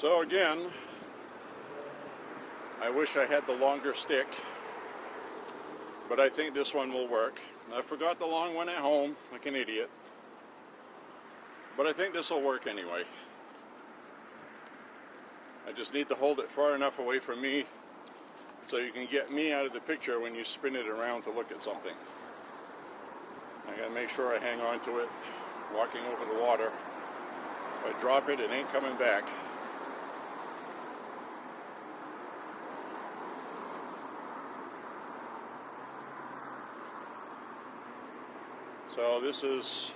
So again, I wish I had the longer stick, but I think this one will work. I forgot the long one at home, like an idiot, but I think this will work anyway. I just need to hold it far enough away from me so you can get me out of the picture when you spin it around to look at something. I gotta make sure I hang on to it walking over the water. If I drop it, it ain't coming back. So this is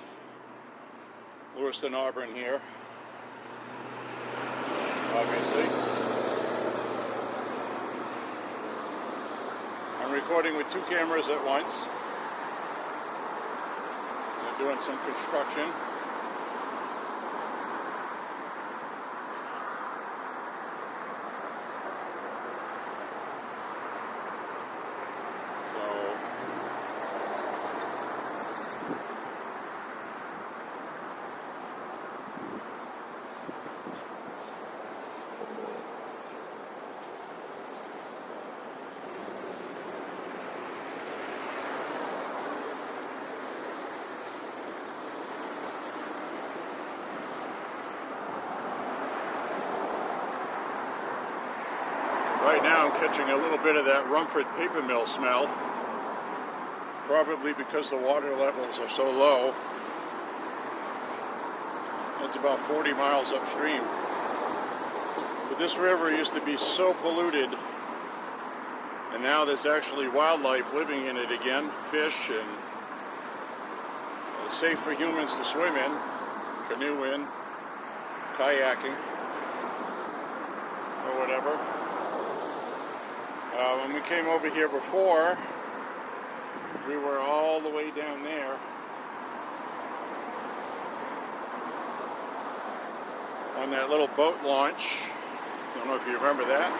Lewiston, Auburn here, obviously. I'm recording with two cameras at once. They're doing some construction. Right now I'm catching a little bit of that Rumford paper mill smell, probably because the water levels are so low. It's about 40 miles upstream. But this river used to be so polluted, and now there's actually wildlife living in it again, fish, and it's safe for humans to swim in, canoe in, kayaking, or whatever. When we came over here before, we were all the way down there on that little boat launch. Don't know if you remember that.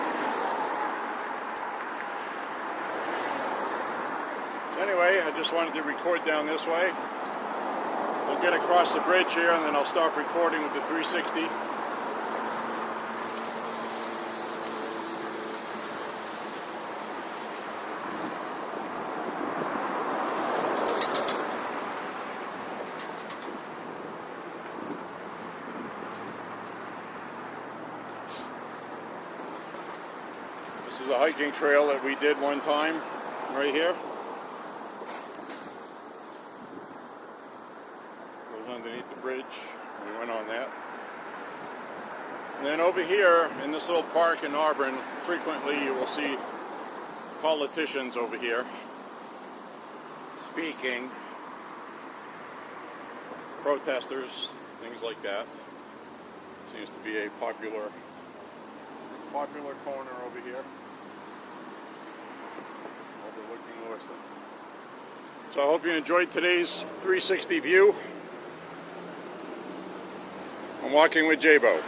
Anyway, I just wanted to record down this way. We'll get across the bridge here and then I'll stop recording with the 360. This is a hiking trail that we did one time, right here. Goes underneath the bridge. We went on that. And then over here, in this little park in Auburn, frequently you will see politicians over here speaking, protesters, things like that. Seems to be a popular corner over here, overlooking Lewiston. So I hope you enjoyed today's 360 view. I'm walking with Jabo.